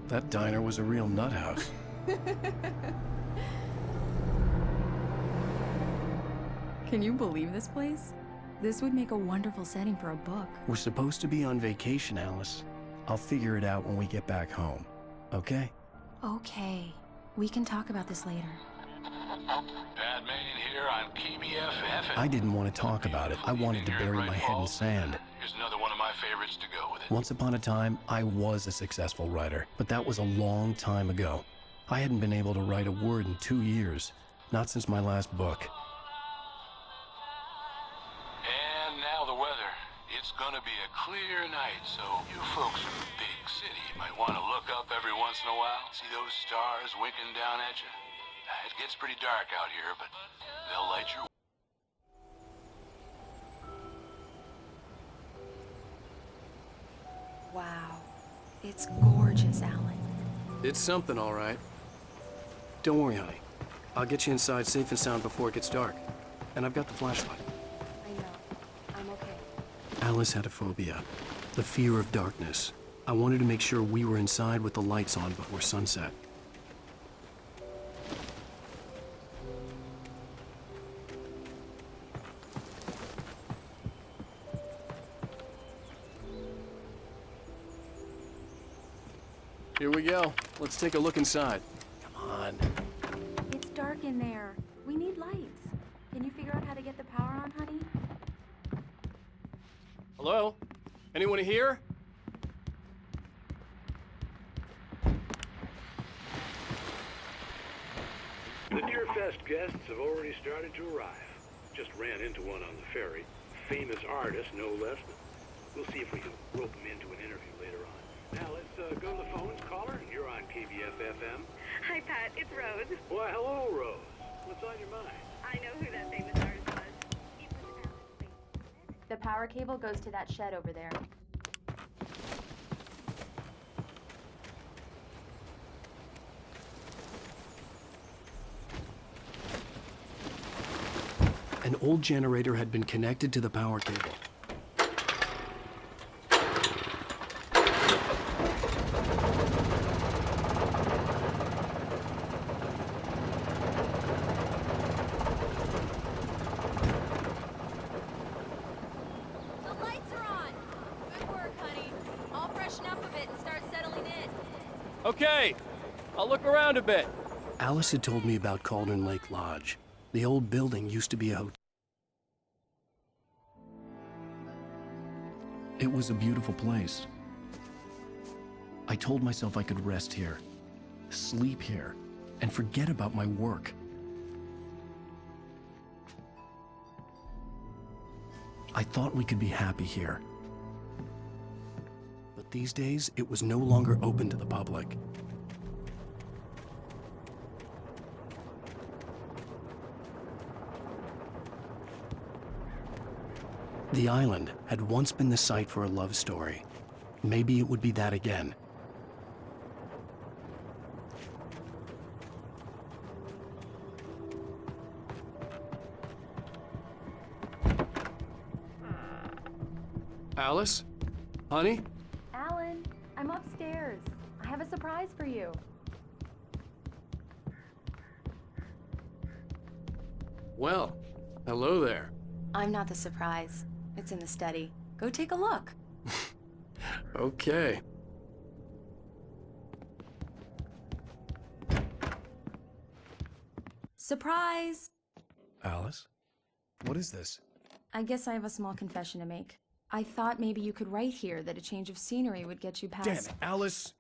That diner was a real nut house. Can you believe this place? This would make a wonderful setting for a book. We're supposed to be on vacation, Alice. I'll figure it out when we get back home, okay? Okay. We can talk about this later. Bad man here on KBFF. I didn't want to talk about it. I wanted to bury my head in sand. Here's another one of my favorites to go with it. Once upon a time, I was a successful writer, but that was a long time ago. I hadn't been able to write a word in 2 years, not since my last book. And now the weather. It's gonna be a clear night, so you folks in the big city might want to look up every once in a while. See those stars winking down at you? It gets pretty dark out here, but they'll light your... Wow. It's gorgeous, Alan. It's something, all right. Don't worry, honey. I'll get you inside safe and sound before it gets dark. And I've got the flashlight. I know. I'm okay. Alice had a phobia, the fear of darkness. I wanted to make sure we were inside with the lights on before sunset. Here we go. Let's take a look inside. Come on. It's dark in there. We need lights. Can you figure out how to get the power on, honey? Hello? Anyone here? The Deer Fest guests have already started to arrive. Just ran into one on the ferry. Famous artist, no less. We'll see if we can rope him into an interview later on. Now let's go to the phones, caller. You're on KBF-FM. Hi, Pat. It's Rose. Why, hello, Rose. What's on your mind? I know who that famous artist was. He was Alan. The power cable goes to that shed over there. An old generator had been connected to the power cable. The lights are on. Good work, honey. I'll freshen up a bit and start settling in. Okay, I'll look around a bit. Alice had told me about Cauldron Lake Lodge. The old building used to be a hotel. It was a beautiful place. I told myself I could rest here, sleep here, and forget about my work. I thought we could be happy here. But these days, it was no longer open to the public. The island had once been the site for a love story. Maybe it would be that again. Alice? Honey? Alan, I'm upstairs. I have a surprise for you. Well, hello there. I'm not the surprise. It's in the study. Go take a look. Okay. Surprise! Alice? What is this? I guess I have a small confession to make. I thought maybe you could write here that a change of scenery would get you past... Damn it, Alice,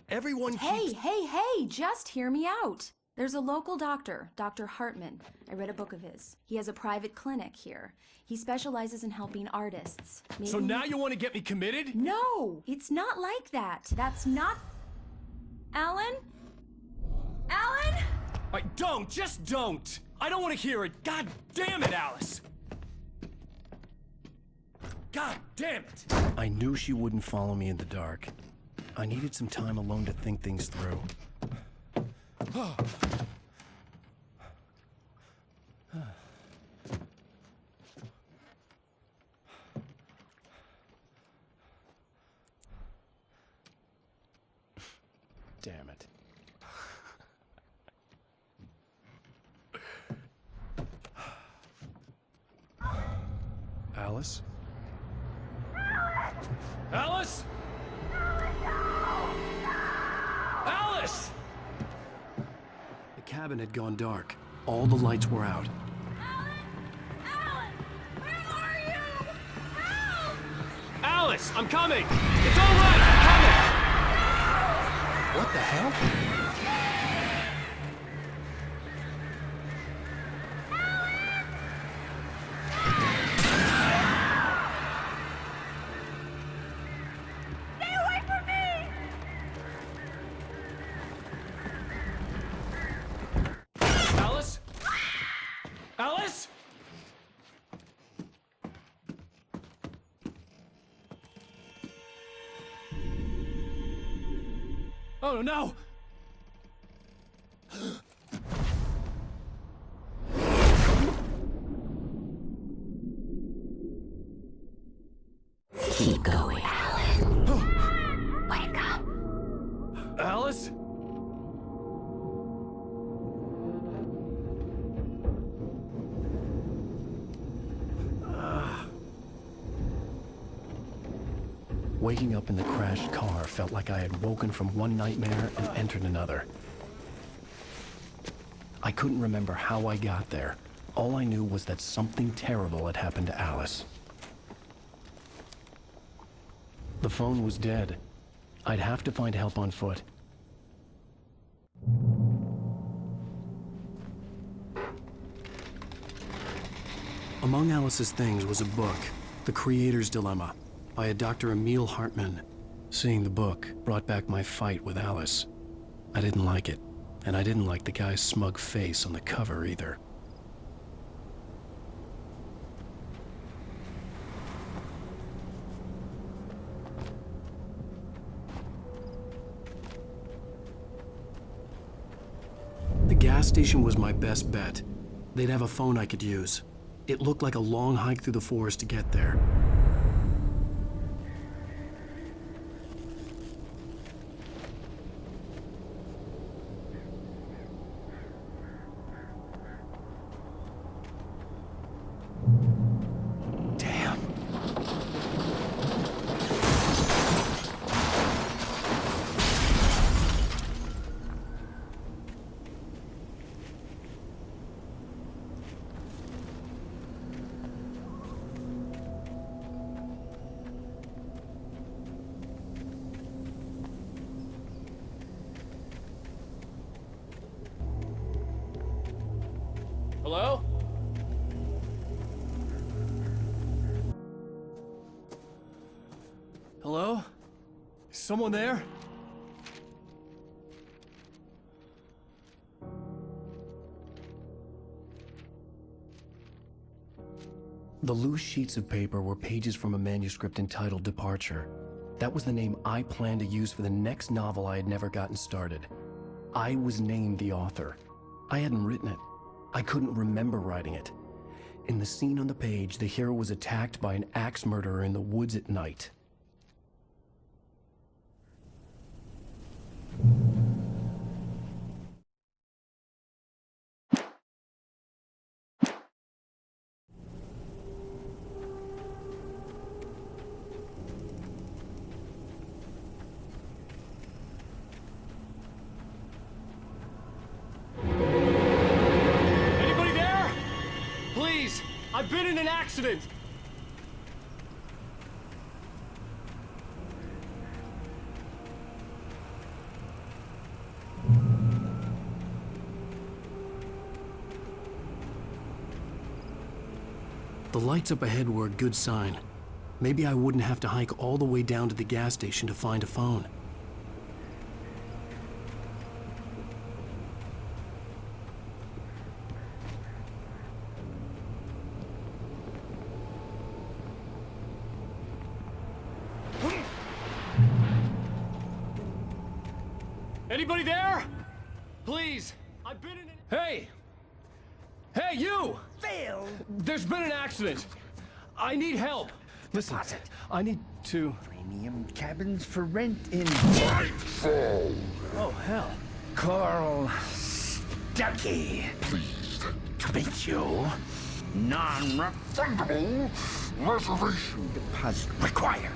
everyone keeps... Hey, just hear me out. There's a local doctor, Dr. Hartman. I read a book of his. He has a private clinic here. He specializes in helping artists. Maybe So now you want to get me committed? No, it's not like that. That's not... Alan? Alan? Just don't! I don't want to hear it! God damn it, Alice! God damn it! I knew she wouldn't follow me in the dark. I needed some time alone to think things through. damn it. Alice? Alice? Alice! The cabin had gone dark. All the lights were out. Alice, I'm coming! It's all right, I'm coming! What the hell? Stay away from me! Alice? Alice? Oh no! Keep going, Alan. Wake up. Alice? Waking up in the crashed car felt like I had woken from one nightmare and entered another. I couldn't remember how I got there. All I knew was that something terrible had happened to Alice. The phone was dead. I'd have to find help on foot. Among Alice's things was a book, The Creator's Dilemma, by a Dr. Emil Hartman. Seeing the book brought back my fight with Alice. I didn't like it, and I didn't like the guy's smug face on the cover either. The gas station was my best bet. They'd have a phone I could use. It looked like a long hike through the forest to get there. Damn. Hello? Hello? Is someone there? The loose sheets of paper were pages from a manuscript entitled Departure. That was the name I planned to use for the next novel I had never gotten started. I was named the author. I hadn't written it. I couldn't remember writing it. In the scene on the page, the hero was attacked by an axe murderer in the woods at night. Anybody there? Please, I've been in an accident! The lights up ahead were a good sign. Maybe I wouldn't have to hike all the way down to the gas station to find a phone. Anybody there? Please, I've been in an... Hey! Hey, you! Phil! There's been an accident. I need help. Listen, I need to... Premium cabins for rent in... Oh, Carl Stuckey. Pleased to meet you. Non-refundable reservation deposit required.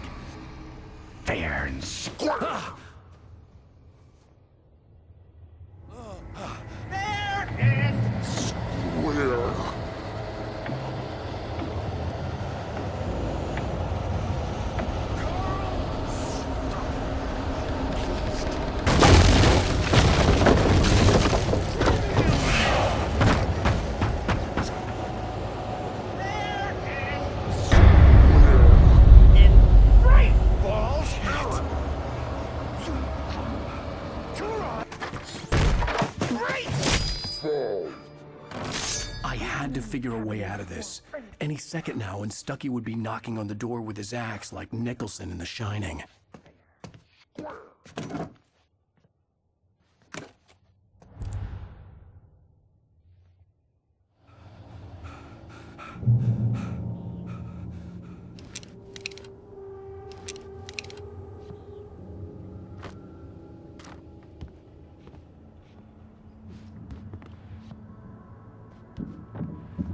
Fair and square. Fair and square. I had to figure a way out of this. Any second now, and Stuckey would be knocking on the door with his axe like Nicholson in The Shining.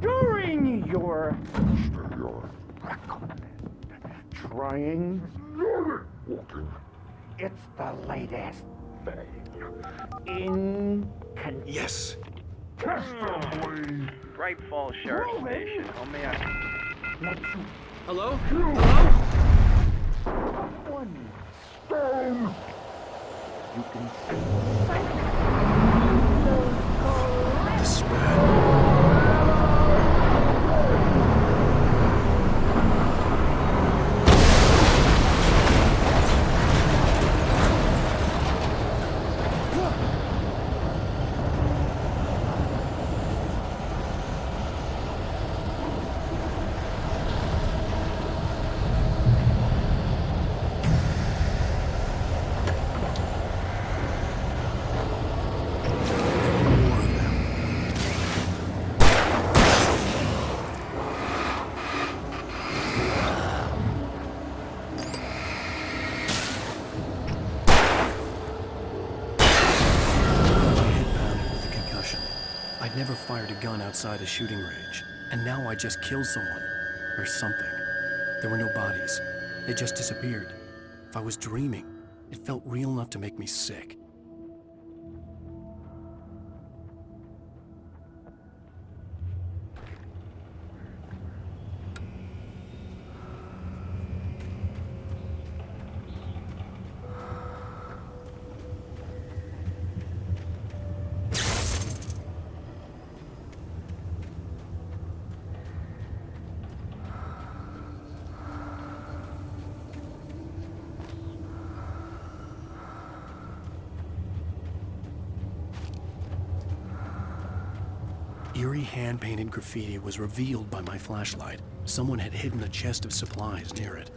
During your trying walking, it's the latest thing in Yes. contestably. Bright Falls Sheriff Station. How may I? Hello? One stone. You can This is bad. I'd never fired a gun outside a shooting range, and now I just killed someone. Or something. There were no bodies. They just disappeared. If I was dreaming, it felt real enough to make me sick. Eerie hand-painted graffiti was revealed by my flashlight. Someone had hidden a chest of supplies near it.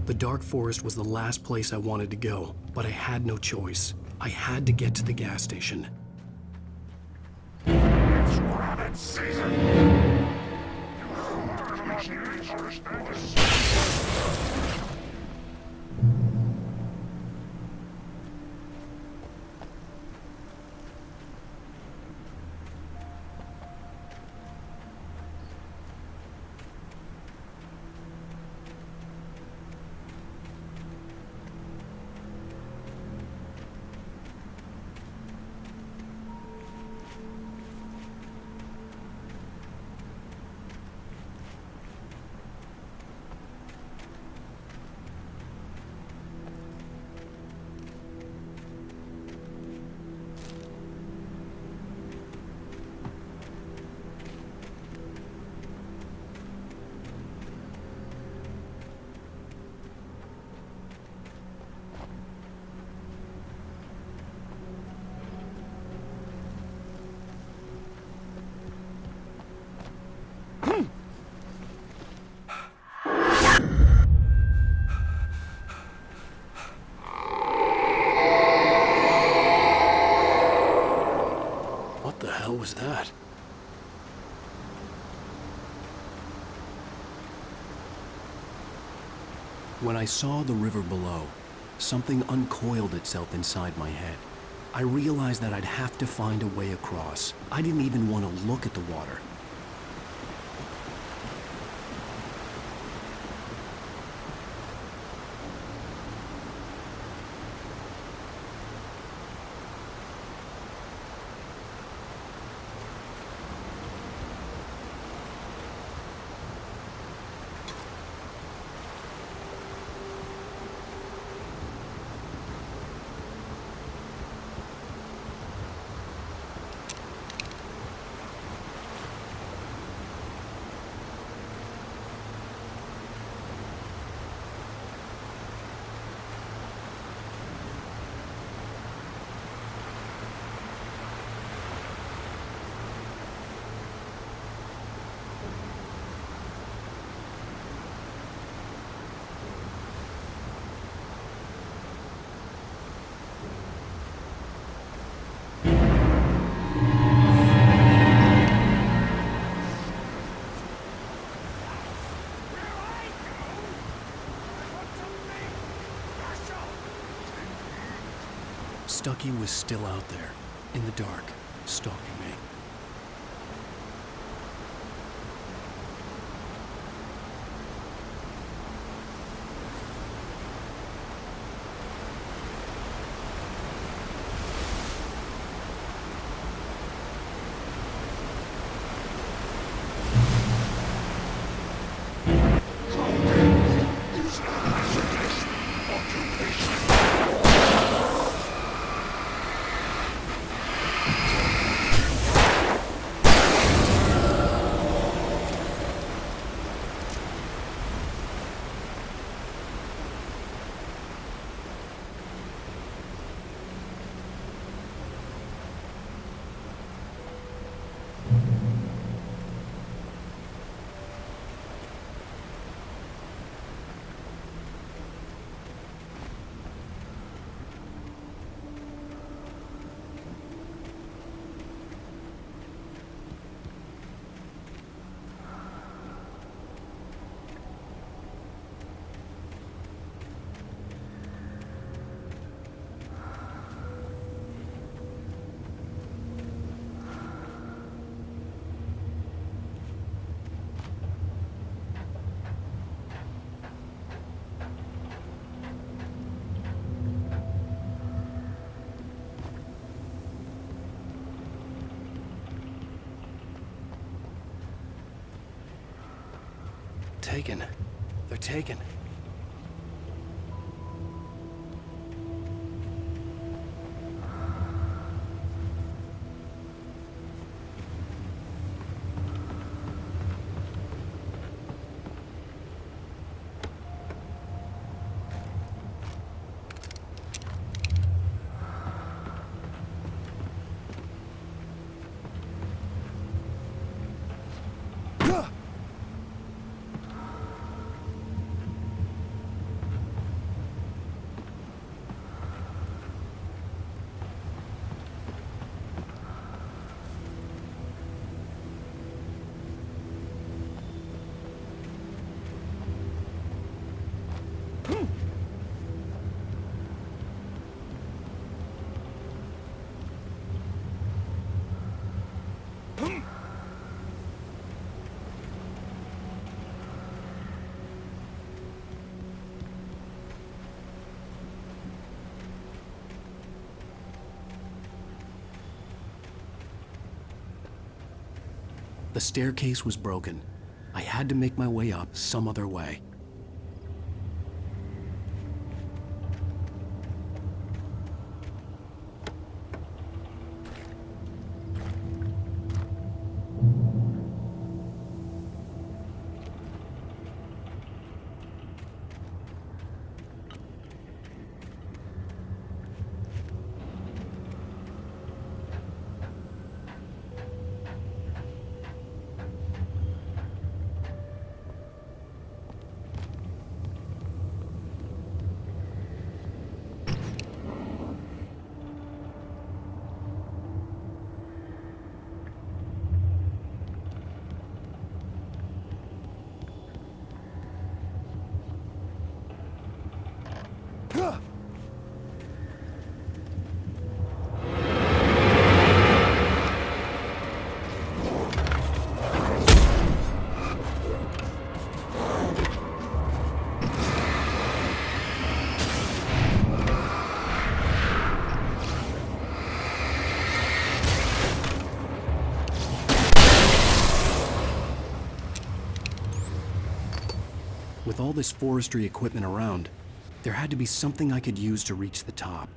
The dark forest was the last place I wanted to go, but I had no choice. I had to get to the gas station. It's rabbit season. When I saw the river below, something uncoiled itself inside my head. I realized that I'd have to find a way across. I didn't even want to look at the water. Stucky was still out there, in the dark, stalking me. Taken. They're taken. The staircase was broken. I had to make my way up some other way. With all this forestry equipment around, there had to be something I could use to reach the top.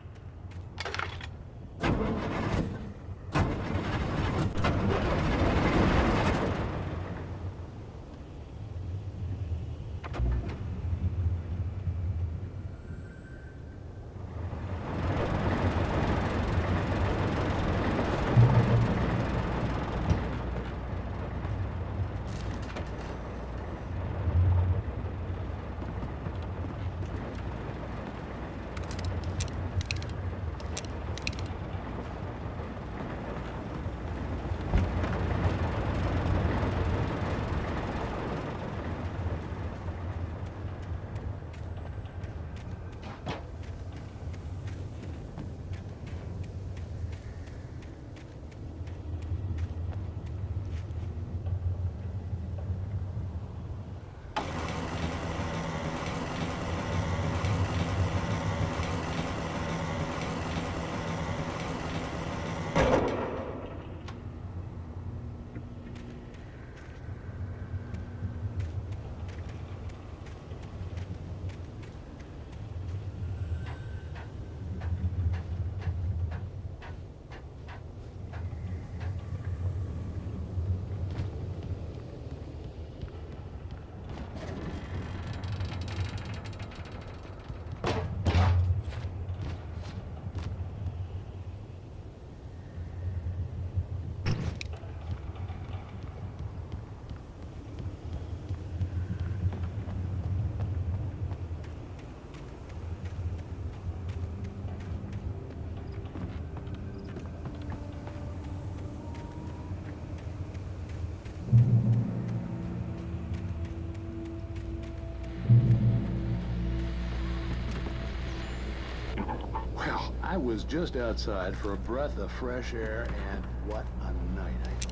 Well, I was just outside for a breath of fresh air, and what a night.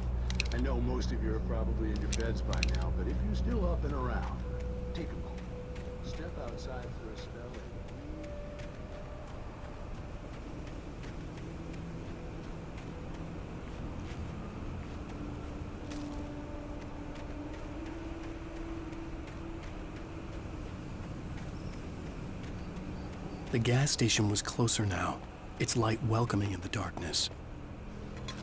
I know most of you are probably in your beds by now, but if you're still up and around, take a moment. Step outside for a spell. The gas station was closer now, its light welcoming in the darkness.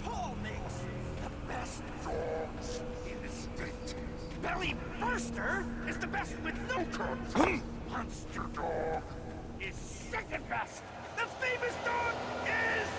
Paul makes the best dogs in the state. Belly Burster is the best with no cuts. Monster Dog is second best. The famous dog is...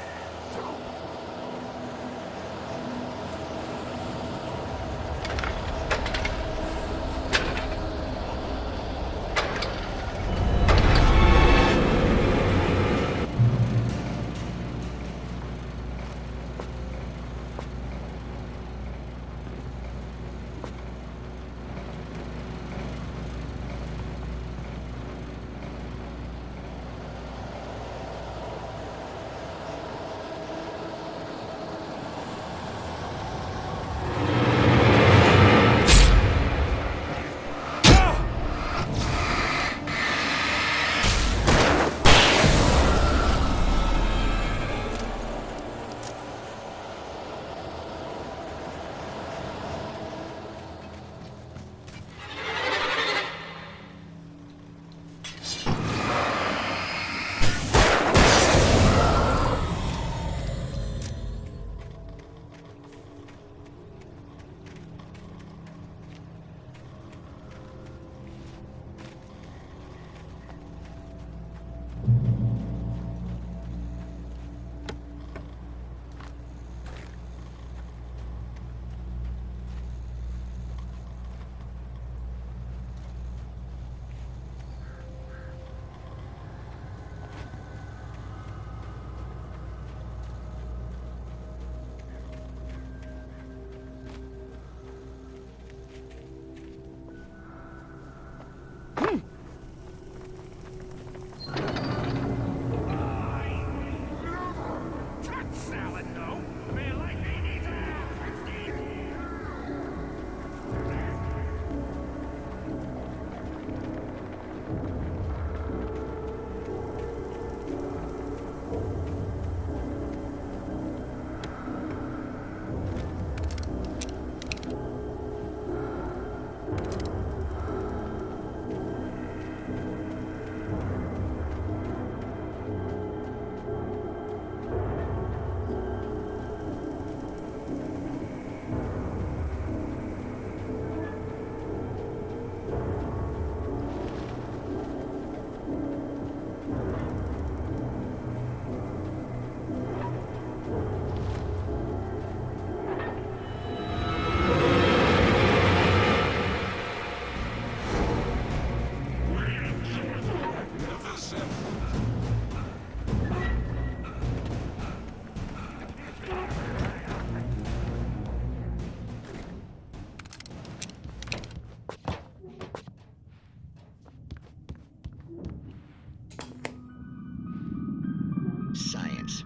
Science.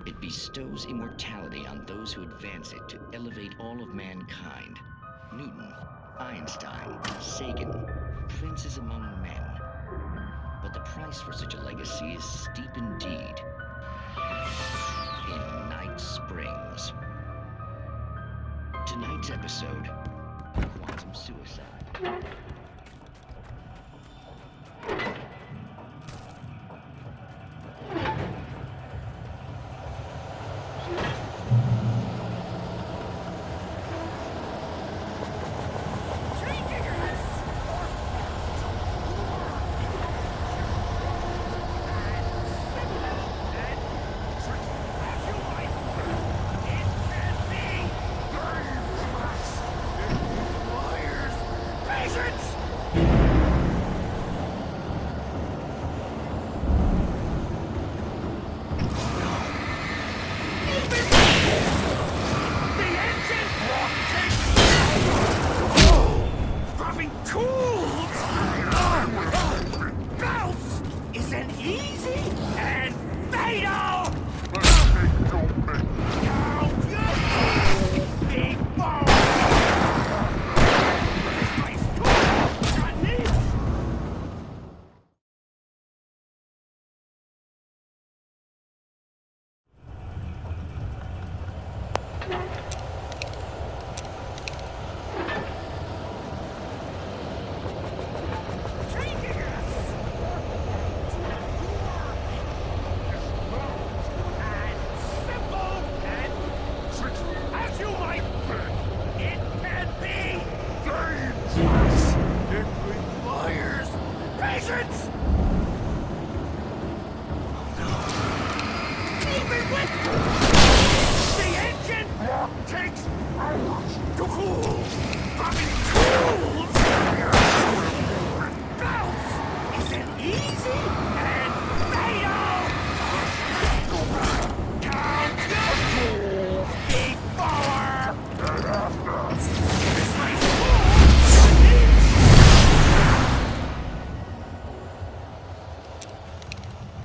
It bestows immortality on those who advance it to elevate all of mankind. Newton, Einstein, Sagan, princes among men. But the price for such a legacy is steep indeed. In Night Springs. Tonight's episode, Quantum Suicide.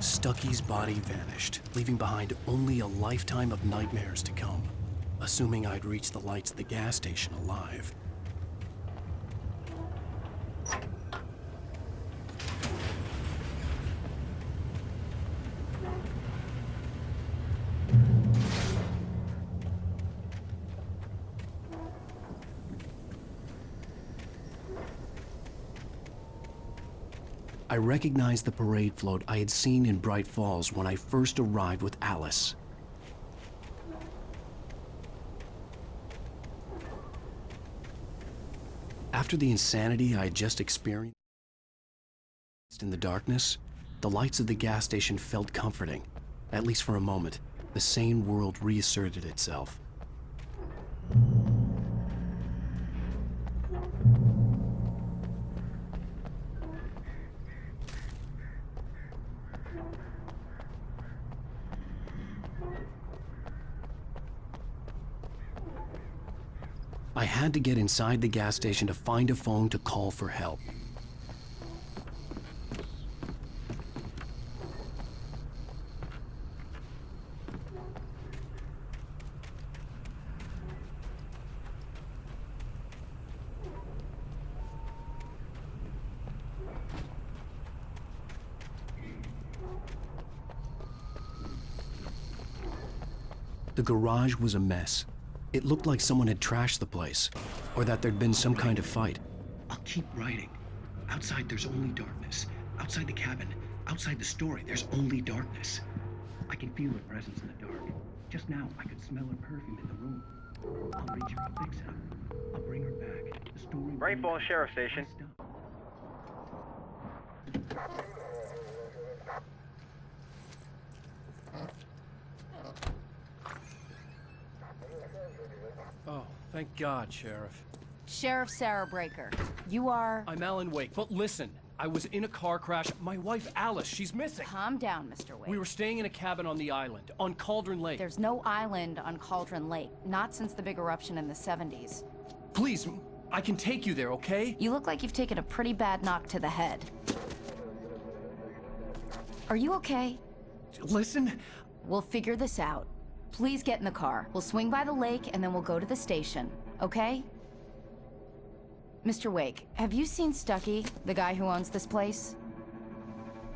Stucky's body vanished, leaving behind only a lifetime of nightmares to come, assuming I'd reach the lights at the gas station alive. I recognized the parade float I had seen in Bright Falls when I first arrived with Alice. After the insanity I had just experienced in the darkness, the lights of the gas station felt comforting. At least for a moment, the sane world reasserted itself. I had to get inside the gas station to find a phone to call for help. The garage was a mess. It looked like someone had trashed the place, or that there'd been some kind of fight. I'll keep writing. Outside, there's only darkness. Outside the cabin, outside the story, there's only darkness. I can feel her presence in the dark. Just now, I could smell her perfume in the room. I'll reach her, I'll fix it up. I'll bring her back. The story... Bright Falls Sheriff Station. Oh, thank God, Sheriff. Sheriff Sarah Breaker, you are... I'm Alan Wake, but listen, I was in a car crash. My wife, Alice, she's missing. Calm down, Mr. Wake. We were staying in a cabin on the island, on Cauldron Lake. There's no island on Cauldron Lake, not since the big eruption in the 70s. Please, I can take you there, okay? You look like you've taken a pretty bad knock to the head. Are you okay? Listen. We'll figure this out. Please get in the car. We'll swing by the lake and then we'll go to the station, okay? Mr. Wake, have you seen Stucky, the guy who owns this place?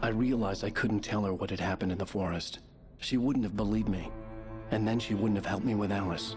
I realized I couldn't tell her what had happened in the forest. She wouldn't have believed me. And then she wouldn't have helped me with Alice.